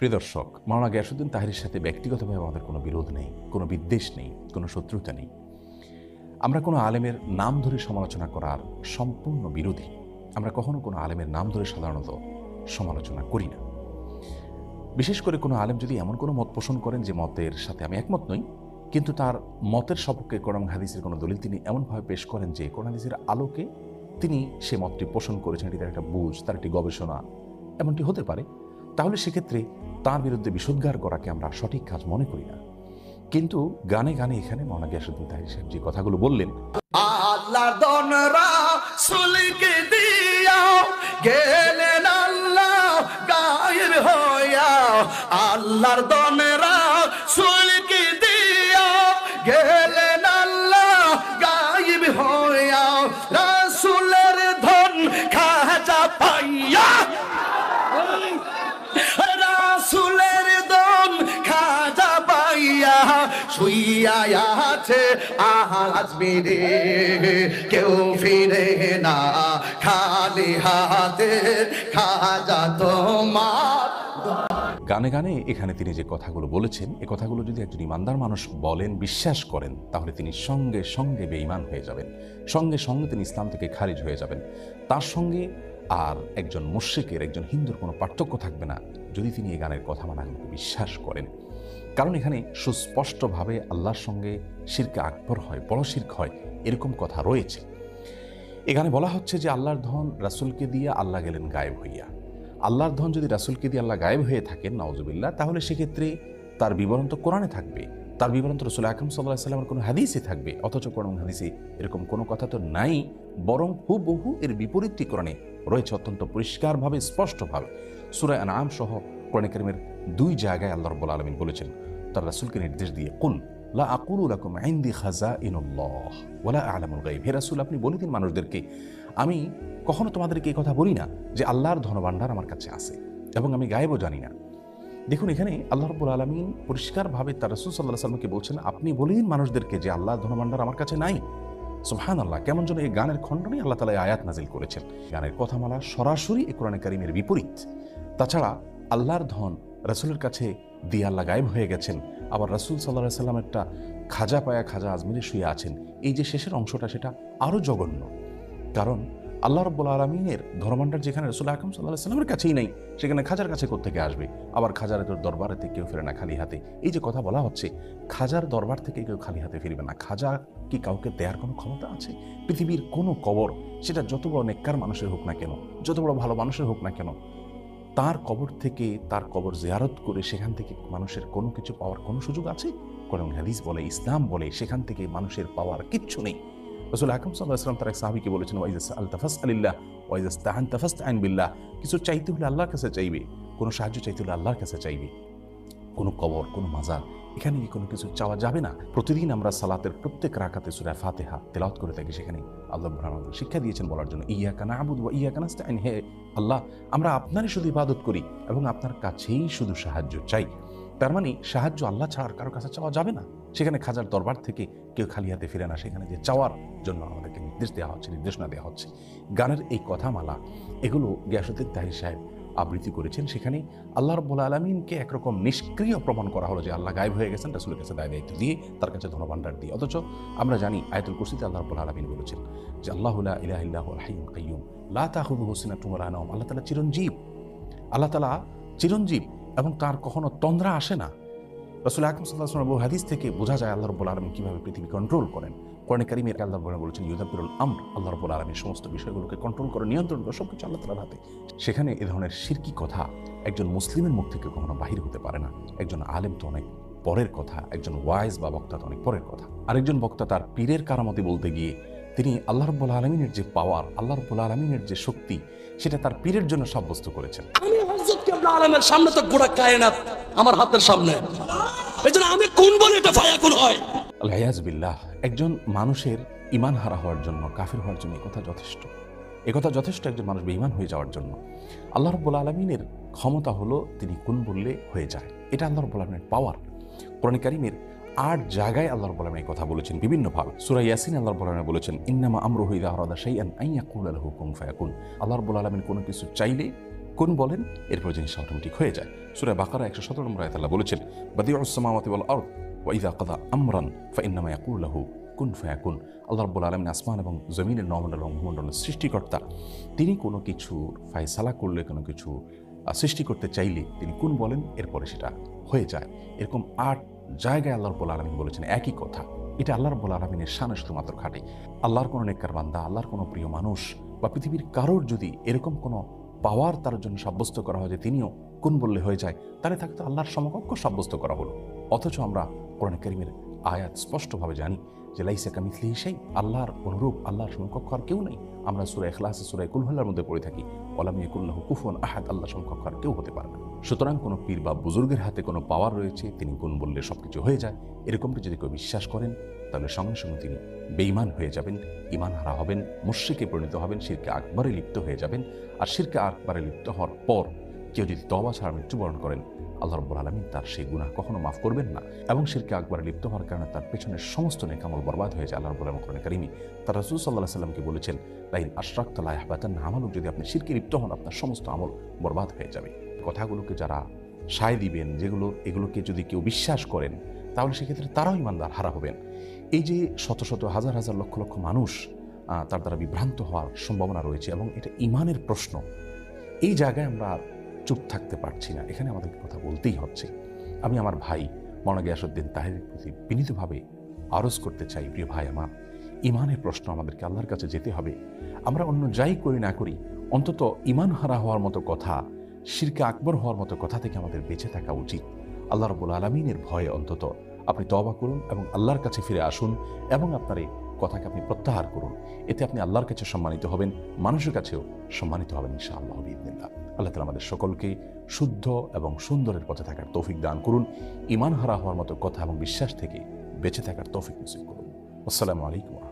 প্রিয় দর্শক, মাওলানা গিয়াসউদ্দিন তাহেরের সাথে ব্যক্তিগতভাবে আমাদের কোনো বিরোধ নেই, কোনো বিদ্বেষ নেই, কোনো শত্রুতা নেই। আমরা কোনো আলেমের নাম ধরে সমালোচনা করার সম্পূর্ণ বিরোধী। আমরা কখনো কোনো আলেমের নাম ধরে সাধারণত সমালোচনা করি না। বিশেষ করে কোনো আলেম যদি এমন কোনো মত পোষণ করেন যে মতের সাথে আমি একমত নই, কিন্তু তার মতের সপক্ষে কোরআন হাদিসের কোনো দলিল তিনি এমনভাবে পেশ করেন যে কোরআন হাদিসের আলোকে তিনি সে মতটি পোষণ করেছেন, এটি তার একটা বুঝ, তার একটি গবেষণা, এমনটি হতে পারে। তাহলে সেক্ষেত্রে তার বিরুদ্ধে বিষোদ্গার করাকে আমরা সঠিক কাজ মনে করি না। কিন্তু গানে গানে এখানে মাওলানা গিয়াসউদ্দিন তাহের সাহেব যে কথাগুলো বললেন, আল্লাহর দনরা সুলকে দিয়া গেলেন আল্লাহ গায়ের হইয়া, আল্লাহর দনরা সুলকে দিয়া গেলেন আল্লাহ গায়েব হইয়া, রাসূলের ধন খাজা পাইয়া, রাসূলের ধন খাজা পাইয়া শুইয়া আছে আজমিরে, কেউ ফিরে না খালি হাতে, খাজা তোমার। গানে গানে এখানে তিনি যে কথাগুলো বলেছেন, এ কথাগুলো যদি একজন ইমানদার মানুষ বলেন, বিশ্বাস করেন, তাহলে তিনি সঙ্গে সঙ্গে বেঈমান হয়ে যাবেন, সঙ্গে সঙ্গে তিনি ইসলাম থেকে খারিজ হয়ে যাবেন। তার সঙ্গে আর একজন মুশরিকের, একজন হিন্দুর কোনো পার্থক্য থাকবে না যদি তিনি এই গানের কথা মানাগুলোকে বিশ্বাস করেন। কারণ এখানে সুস্পষ্টভাবে আল্লাহর সঙ্গে শিরকে আকবর হয়, বড় শিরক হয়, এরকম কথা রয়েছে। এখানে বলা হচ্ছে যে আল্লাহর ধন রাসূলকে দিয়ে আল্লাহ গেলেন গায়েব হইয়া। আল্লাহর ধন যদি রাসূলকে দিয়ে আল্লাহ গায়েব হয়ে থাকেন, নাউজুবিল্লাহ, তাহলে সেক্ষেত্রে তার বিবরণ তো কোরআনে থাকবে, তার বিবরণ তো রাসূল আকরাম সাল্লাল্লাহু আলাইহি ওয়াসাল্লামের কোনো হাদিসে থাকবে। অথচ কোরআন হাদিসে এরকম কোনো কথা তো নাই, বরং হুবহু এর বিপরীতটি কোরআনে রয়েছে অত্যন্ত পরিষ্কারভাবে, স্পষ্টভাবে। সূরা আনআম সহ কোরআন কারীমের 2 জায়গায় আল্লাহ রাব্বুল আলামিন বলেছেন তার রাসূলকে নির্দেশ দিয়ে, কুল লা আকুলু লাকুম ইনদি খাযাইনুল্লাহ ওয়ালা আ'লামুল গায়ব। হে রাসূল, আপনি বলে দিন মানুষদেরকে, আমি কখনো তোমাদেরকে এই কথা বলি না যে আল্লাহর ধনভাণ্ডার আমার কাছে আছে এবং আমি গায়েবও জানি না। দেখুন, এখানে আল্লাহ রাব্বুল আলামিন পরিষ্কারভাবে তার রাসূল সাল্লাল্লাহু আলাইহি ওয়াসাল্লামকে বলছেন, আপনি বলে দিন মানুষদেরকে যে আল্লাহর ধনভাণ্ডার আমার কাছে নাই। সুবহানাল্লাহ, কেমন যেন এই গানের খণ্ডনে আল্লাহ তাআলা আয়াত নাজিল করেছেন। গানের কথামালা সরাসরি এই কোরআনে কারীমের বিপরীত। তাছাড়া আল্লাহর ধন রাসূলের কাছে দিয়ে আল্লাহ গায়েব হয়ে গেছেন, আবার রাসূল সাল্লাল্লাহু আলাইহি ওয়াসাল্লাম একটা খাজা পায়া খাজা আজমিরে শুয়ে আছেন। এই যে শেষের অংশটা, সেটা আরও জঘন্য। কারণ আল্লাহ রাব্বুল আলামিনের ধর্মভাণ্ডার যেখানে রাসূল আকরাম সাল্লাল্লাহু আলাইহি ওয়াসাল্লামের কাছেই নাই, সেখানে খাজার কাছে কোত্থেকে আসবে? আবার খাজার দরবারেতে কেউ ফেরে না খালি হাতে। এই যে কথা বলা হচ্ছে, খাজার দরবার থেকে কেউ খালি হাতে ফিরবে না। খাজা কি কাউকে দেওয়ার কোনো ক্ষমতা আছে? পৃথিবীর কোনো কবর, সেটা যত বড় নেককার মানুষের হোক না কেন, যত বড় ভালো মানুষের হোক না কেন, তার কবর থেকে, তার কবর জিয়ারত করে সেখান থেকে মানুষের কোনো কিছু পাওয়ার কোনো সুযোগ আছে? কোরআন হাদিস বলে, ইসলাম বলে, সেখান থেকে মানুষের পাওয়ার কিচ্ছু নেই। রাসূল আকরাম সাল্লাল্লাহু আলাইহি ওয়াসাল্লাম তার এক সাহাবীকে বলেছেন, ওয়াইজা সাআলতা ফাসআলিল্লাহ ওয়াইজা ইসতাআনতা ফাসতাইন বিল্লাহ। কিছু চাইতে হলে আল্লাহর কাছে চাইবে, কোনো সাহায্য চাইতে হলে আল্লাহর কাছে চাইবে। কোনো কবর, কোনো মাজার, এখানে কি কোনো কিছু চাওয়া যাবে না? প্রতিদিন আমরা সালাতের প্রত্যেক রাকাতে সূরা ফাতিহা তেলাওয়াত করে থাকি, সেখানে আল্লাহ আমাদের শিক্ষা দিয়েছেন বলার জন্য, ইয়াকা না'বুদু ওয়া ইয়াকা নাস্তাইন। হে আল্লাহ, আমরা আপনারই শুধু ইবাদত করি এবং আপনার কাছেই শুধু সাহায্য চাই। তার মানে সাহায্য আল্লাহ ছাড়া কারো কাছে চাওয়া যাবে না। সেখানে খাজার দরবার থেকে কেউ খালি হাতে ফিরে না, সেখানে যে চাওয়ার জন্য আমাদেরকে নির্দেশ দেওয়া হচ্ছে, নির্দেশনা দেওয়া হচ্ছে। গানের এই কথামালা, এগুলো গিয়াসউদ্দিন তাহের সাহেব আবৃত্তি করেছেন। সেখানে আল্লাহ রাব্বুল আলামিনকে একরকম নিষ্ক্রিয় প্রমাণ করা হলো যে আল্লাহ গায়েব হয়ে গেছেন রাসূলের কাছে দায়িত্ব দিয়ে, তার কাছে ধনভাণ্ডার দিয়ে। অথচ আমরা জানি আয়াতুল কুরসিতে আল্লাহ রাব্বুল আলামিন বলেছেন যে আল্লাহু লা ইলাহা ইল্লা হুয়াল হাইয়ুল কাইয়্যুম লা তাখুযুহু সিনাতুন ওয়া লা নাওম। আল্লাহ তাআলা চিরঞ্জীব, আল্লাহ তাআলা চিরঞ্জীব এবং তার কখনো তন্দ্রা আসে না। রাসূল আকরাম সাল্লাল্লাহু আলাইহি ওয়াসাল্লাম হাদিস থেকে বোঝা যায় আল্লাহ রাব্বুল আলামিন কিভাবে পৃথিবী কন্ট্রোল করেন। কোরআনে কারীমে আল্লাহ বলেছেন, ইউদাব্বিরুল আমর। আল্লাহ রাব্বুল আলামিন সমস্ত বিষয়গুলোকে কন্ট্রোল করে, নিয়ন্ত্রণ করে, সবকিছু আল্লাহ তাআলার হাতে। সেখানে এ ধরনের শিরকি কথা একজন মুসলিমের মুখ থেকে কখনো বাহির হতে পারে না। একজন আলেম তো অনেক পরের কথা, একজন ওয়াইজ বা বক্তা তো অনেক পরের কথা। আরেকজন বক্তা তার পীরের কারামতি বলতে গিয়ে তিনি আল্লাহ রাব্বুল আলামিনের যে পাওয়ার, আল্লাহ রাব্বুল আলামিনের যে শক্তি, সেটা তার পীরের জন্য সাব্যস্ত করেছেন। আমি হযরত কিবলা আলমের সামনে তো গোটা কায়নাত আমার হাতের সামনে, এজন্য আমি কোন বলে এটা ফায়াকুন হয়। আল্লাহ বিল্লাহ, একজন মানুষের ঈমান হারা হওয়ার জন্য, কাফির হওয়ার জন্য একথা যথেষ্ট। একথা যথেষ্ট একজন মানুষ বেঈমান হয়ে যাওয়ার জন্য। আল্লাহ রাব্বুল আলামিনের ক্ষমতা হলো তিনি কোন বললে হয়ে যায়, এটা আল্লাহ রাব্বুল আলামিনের পাওয়ার। কোরআন কারীমের 8 জায়গায় আল্লাহ রাব্বুল আলামিন এই কথা বলেছেন বিভিন্নভাবে। সূরা ইয়াসিন আল্লাহ রাব্বুল আলামিন বলেছেন, ইন্নামা আমরুহু ইযা আরাদা শাইআন আন ইয়াকুলা লাহু কুন ফায়াকুন। আল্লাহ রাব্বুল আলামিন কোনো কিছু চাইলে কোন বলেন, এরপর জিনিসটা অটোমেটিক হয়ে যায়। সূরা বাকারা 117 নম্বর আয়াতে আল্লাহ বলেছেন, বাদিউস সামাওয়াতি ওয়াল আরদ ওয়া ইযা কাদা আমরান ফাইন্নামা ইয়াকুলু লাহু কুন ফায়াকুন। আল্লাহ রাব্বুল আলামিন আসমান এবং জমিনের নবমণ্ডল এবং ভূমণ্ডলের সৃষ্টিকর্তা। তিনি কোনো কিছু ফায়সালা করলে, কোনো কিছু সৃষ্টি করতে চাইলে তিনি কুন বলেন, এরপরে সেটা হয়ে যায়। এরকম 8 জায়গায় আল্লাহ রাব্বুল আলামিন বলেছেন একই কথা। এটা আল্লাহ রাব্বুল আলামিনের শানে শুধুমাত্র খাটে। আল্লাহর কোনো নেককার বান্দা, আল্লাহর কোনো প্রিয় মানুষ বা পৃথিবীর কারোর যদি এরকম কোনো পাওয়ার তার জন্য সাব্যস্ত করা হয় যে তিনিও কোন বললে হয়ে যায়, তাহলে তাকে তো আল্লাহর সমকক্ষ সাব্যস্ত করা হলো। অথচ আমরা কোরআন কারীমের আয়াত স্পষ্টভাবে জানি যে লাইসা কামিথলিহি শাই, আল্লাহর অনুরূপ, আল্লাহর সমকক্ষ আর কেউ নেই। আমরা সূরা ইখলাস, সূরা কুল হুয়াল্লাহর মধ্যে পড়ে থাকি, ওয়ালাম ইয়াকুল লাহু কুফুয়ান আহাদ, আল্লাহর সমকক্ষ আর কেউ হতে পারে না। সুতরাং কোনো পীর বা বুজুর্গের হাতে কোনো পাওয়ার রয়েছে, তিনি কোন বললে সবকিছু হয়ে যায়, এরকমটি যদি কেউ বিশ্বাস করেন, তাহলে সঙ্গে সঙ্গে তিনি বেঈমান হয়ে যাবেন, ঈমান হারা হবেন, মুশরিকে পরিণত হবেন, শিরকে আকবরে লিপ্ত হয়ে যাবেন। আর শিরকে আকবরে লিপ্ত হওয়ার পর কেউ যদি তওবা ছাড়া মৃত্যুবরণ করেন, আল্লাহ রাব্বুল আলামিন তার সেই গুনাহ কখনো মাফ করবেন না, এবং শিরকে আকবরে লিপ্ত হওয়ার কারণে তার পেছনের সমস্ত নেক আমল বরবাদ হয়ে যায়। আল্লাহ রাব্বুল আলামিন কোরআনে কারীমে তার রাসূল সাল্লাল্লাহু আলাইহি ওয়াসাল্লামকে বলেছেন, লাইন আশরাকতা লা ইয়াহবাতান্না আমালুক, যদি আপনি শিরকে লিপ্ত হন আপনার সমস্ত আমল বরবাদ হয়ে যাবে। কথাগুলোকে যারা সায় দিবেন, এগুলোকে যদি কেউ বিশ্বাস করেন, তাহলে সেক্ষেত্রে তারাও ঈমানদার হারা হবেন। এই যে শত শত হাজার হাজার লক্ষ লক্ষ মানুষ তার দ্বারা বিভ্রান্ত হওয়ার সম্ভাবনা রয়েছে, এবং এটা ঈমানের প্রশ্ন। এই জায়গায় আমরা চুপ থাকতে পারছি না, এখানে আমাদেরকে কথা বলতেই হচ্ছে। আমি আমার ভাই মাওলানা গিয়াসউদ্দিন তাহেরের প্রতি বিনীতভাবে আরজ করতে চাই, প্রিয় ভাই আমার, ঈমানের প্রশ্ন আমাদেরকে আল্লাহর কাছে যেতে হবে। আমরা অন্য যাই করি না করি, অন্তত ঈমান হারা হওয়ার মতো কথা, শিরকে আকবর হওয়ার মতো কথা থেকে আমাদের বেঁচে থাকা উচিত। আল্লাহ রাব্বুল আলামিনের ভয়ে অন্তত আপনি তওবা করুন এবং আল্লাহর কাছে ফিরে আসুন, এবং আপনার এই কথাকে আপনি প্রত্যাহার করুন। এতে আপনি আল্লাহর কাছে সম্মানিত হবেন, মানুষের কাছেও সম্মানিত হবেন ইনশাআল্লাহ বিইذنিল্লাহ। আল্লাহ তাআলা আমাদের সকলকে শুদ্ধ এবং সুন্দরের পথে থাকার তৌফিক দান করুন, ঈমান হারা হওয়ার মতো কথা এবং বিশ্বাস থেকে বেঁচে থাকার তৌফিক নসিব করুন। আসসালামু আলাইকুম।